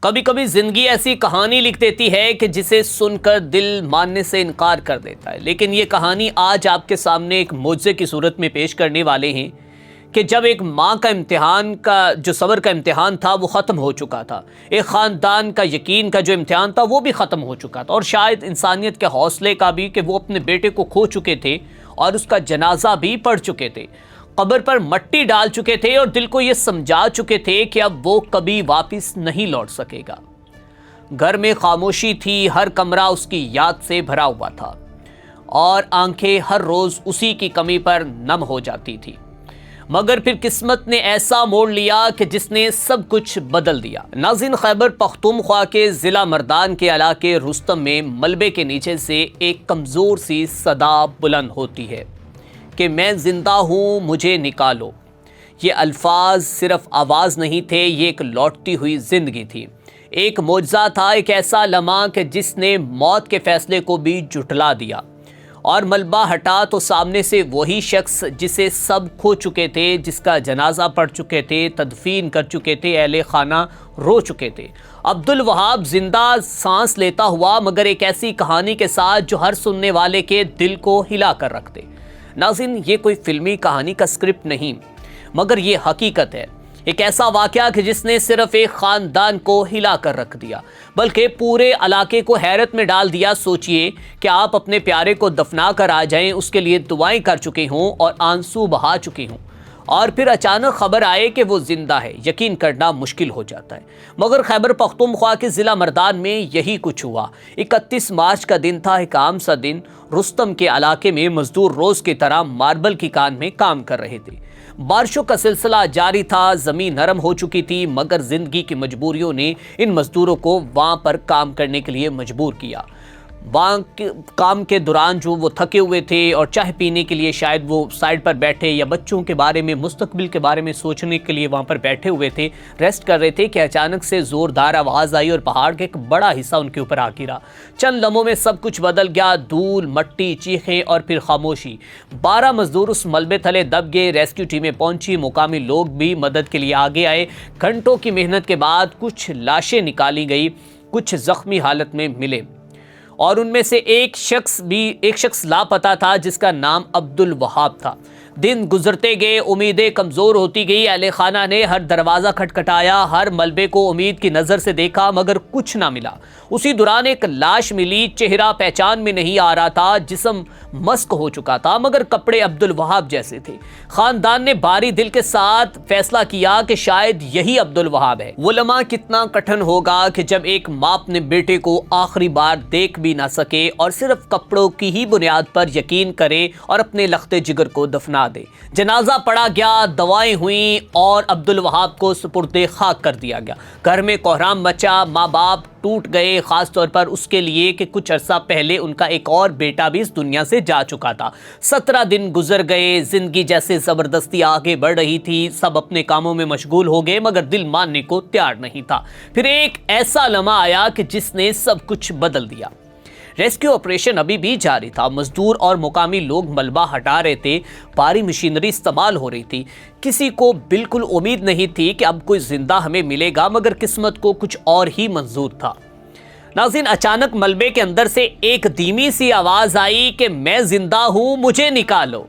کبھی کبھی زندگی ایسی کہانی لکھ دیتی ہے کہ جسے سن کر دل ماننے سے انکار کر دیتا ہے، لیکن یہ کہانی آج آپ کے سامنے ایک معجزے کی صورت میں پیش کرنے والے ہیں کہ جب ایک ماں کا امتحان کا جو صبر کا امتحان تھا وہ ختم ہو چکا تھا، ایک خاندان کا یقین کا جو امتحان تھا وہ بھی ختم ہو چکا تھا، اور شاید انسانیت کے حوصلے کا بھی کہ وہ اپنے بیٹے کو کھو چکے تھے اور اس کا جنازہ بھی پڑھ چکے تھے، قبر پر مٹی ڈال چکے تھے اور دل کو یہ سمجھا چکے تھے کہ اب وہ کبھی واپس نہیں لوٹ سکے گا۔ گھر میں خاموشی تھی، ہر کمرہ اس کی یاد سے بھرا ہوا تھا اور آنکھیں ہر روز اسی کی کمی پر نم ہو جاتی تھی، مگر پھر قسمت نے ایسا موڑ لیا کہ جس نے سب کچھ بدل دیا۔ ناظرین، خیبر پختونخوا کے ضلع مردان کے علاقے رستم میں ملبے کے نیچے سے ایک کمزور سی صدا بلند ہوتی ہے کہ میں زندہ ہوں، مجھے نکالو۔ یہ الفاظ صرف آواز نہیں تھے، یہ ایک لوٹتی ہوئی زندگی تھی، ایک معجزہ تھا، ایک ایسا لمحہ کہ جس نے موت کے فیصلے کو بھی جھٹلا دیا۔ اور ملبہ ہٹا تو سامنے سے وہی شخص جسے سب کھو چکے تھے، جس کا جنازہ پڑھ چکے تھے، تدفین کر چکے تھے، اہل خانہ رو چکے تھے۔ عبدالوہاب زندہ سانس لیتا ہوا، مگر ایک ایسی کہانی کے ساتھ جو ہر سننے والے کے دل کو ہلا کر رکھ دے۔ ناظرین، یہ کوئی فلمی کہانی کا اسکرپٹ نہیں، مگر یہ حقیقت ہے، ایک ایسا واقعہ کہ جس نے صرف ایک خاندان کو ہلا کر رکھ دیا بلکہ پورے علاقے کو حیرت میں ڈال دیا۔ سوچئے کہ آپ اپنے پیارے کو دفنا کر آ جائیں، اس کے لیے دعائیں کر چکے ہوں اور آنسو بہا چکے ہوں، اور پھر اچانک خبر آئے کہ وہ زندہ ہے۔ یقین کرنا مشکل ہو جاتا ہے، مگر خیبر پختونخوا کے ضلع مردان میں یہی کچھ ہوا۔ 31 مارچ کا دن تھا، ایک عام سا دن۔ رستم کے علاقے میں مزدور روز کی طرح ماربل کی کان میں کام کر رہے تھے۔ بارشوں کا سلسلہ جاری تھا، زمین نرم ہو چکی تھی، مگر زندگی کی مجبوریوں نے ان مزدوروں کو وہاں پر کام کرنے کے لیے مجبور کیا۔ وہاں کام کے دوران جو وہ تھکے ہوئے تھے اور چائے پینے کے لیے شاید وہ سائڈ پر بیٹھے یا بچوں کے بارے میں، مستقبل کے بارے میں سوچنے کے لیے وہاں پر بیٹھے ہوئے تھے، ریسٹ کر رہے تھے کہ اچانک سے زوردار آواز آئی اور پہاڑ کا ایک بڑا حصہ ان کے اوپر آ گرا۔ چند لمحوں میں سب کچھ بدل گیا، دھول، مٹی، چیخیں اور پھر خاموشی۔ 12 مزدور اس ملبے تلے دب گئے، ریسکیو ٹیمیں پہنچی، مقامی لوگ بھی مدد کے لیے آگے آئے۔ گھنٹوں کی محنت کے بعد کچھ لاشیں نکالی گئی، کچھ زخمی حالت میں ملے، اور ان میں سے ایک شخص لاپتہ تھا جس کا نام عبدالوہاب تھا۔ دن گزرتے گئے، امیدیں کمزور ہوتی گئی، اہل خانہ نے ہر دروازہ کھٹکھٹایا، ہر ملبے کو امید کی نظر سے دیکھا، مگر کچھ نہ ملا۔ اسی دوران ایک لاش ملی، چہرہ پہچان میں نہیں آ رہا تھا، جسم مسک ہو چکا تھا، مگر کپڑے عبدالوہاب جیسے تھے۔ خاندان نے بھاری دل کے ساتھ فیصلہ کیا کہ شاید یہی عبدالوہاب ہے۔ وہ لمحہ کتنا کٹھن ہوگا کہ جب ایک ماں اپنے بیٹے کو آخری بار دیکھ بھی نہ سکے اور صرف کپڑوں کی ہی بنیاد پر یقین کرے اور اپنے لختے جگر کو دفنا دے۔ جنازہ پڑھا گیا، دعائیں ہوئیں اور عبدالوہاب کو سپرد خاک کر دیا گیا۔ گھر میں کوہرام مچا، ماں باپ ٹوٹ گئے، خاص طور پر اس کے لیے کہ کچھ عرصہ پہلے ان کا ایک اور بیٹا بھی اس دنیا سے جا چکا تھا۔ 17 دن گزر گئے، زندگی جیسے زبردستی آگے بڑھ رہی تھی، سب اپنے کاموں میں مشغول ہو گئے، مگر دل ماننے کو تیار نہیں تھا۔ پھر ایک ایسا لمحہ آیا کہ جس نے سب کچھ بدل دیا۔ ریسکیو آپریشن ابھی بھی جاری تھا، مزدور اور مقامی لوگ ملبہ ہٹا رہے تھے، بھاری مشینری استعمال ہو رہی تھی۔ کسی کو بالکل امید نہیں تھی کہ اب کوئی زندہ ہمیں ملے گا، مگر قسمت کو کچھ اور ہی منظور تھا۔ ناظرین، اچانک ملبے کے اندر سے ایک دھیمی سی آواز آئی کہ میں زندہ ہوں، مجھے نکالو۔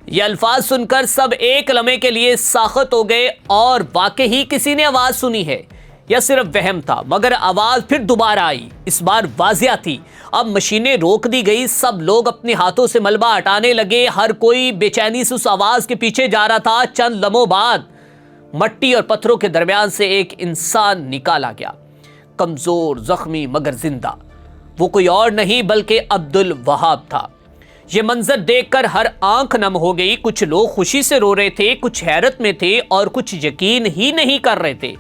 یہ الفاظ سن کر سب ایک لمحے کے لیے ساخت ہو گئے، اور واقعی کسی نے آواز سنی ہے یا صرف وہم تھا؟ مگر آواز پھر دوبارہ آئی، اس بار واضح تھی۔ اب مشینیں روک دی گئی، سب لوگ اپنے ہاتھوں سے ملبہ ہٹانے لگے، ہر کوئی بے چینی سے اس آواز کے پیچھے جا رہا تھا۔ چند لمحوں بعد مٹی اور پتھروں کے درمیان سے ایک انسان نکالا گیا، کمزور، زخمی، مگر زندہ۔ وہ کوئی اور نہیں بلکہ عبدالوہاب تھا۔ یہ منظر دیکھ کر ہر آنکھ نم ہو گئی، کچھ لوگ خوشی سے رو رہے تھے، کچھ حیرت میں تھے اور کچھ یقین ہی نہیں کر رہے تھے۔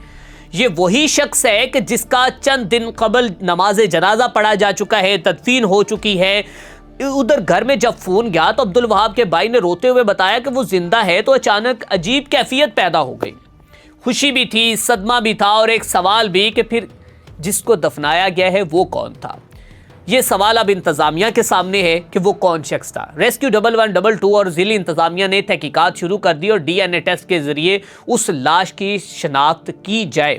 یہ وہی شخص ہے کہ جس کا چند دن قبل نماز جنازہ پڑھا جا چکا ہے، تدفین ہو چکی ہے۔ ادھر گھر میں جب فون گیا تو عبدالوہاب کے بھائی نے روتے ہوئے بتایا کہ وہ زندہ ہے، تو اچانک عجیب کیفیت پیدا ہو گئی۔ خوشی بھی تھی، صدمہ بھی تھا، اور ایک سوال بھی کہ پھر جس کو دفنایا گیا ہے وہ کون تھا؟ یہ سوال اب انتظامیہ کے سامنے ہے کہ وہ کون شخص تھا۔ ریسکیو 1122 اور ضلعی انتظامیہ نے تحقیقات شروع کر دی اور ڈی این اے ٹیسٹ کے ذریعے اس لاش کی شناخت کی جائے۔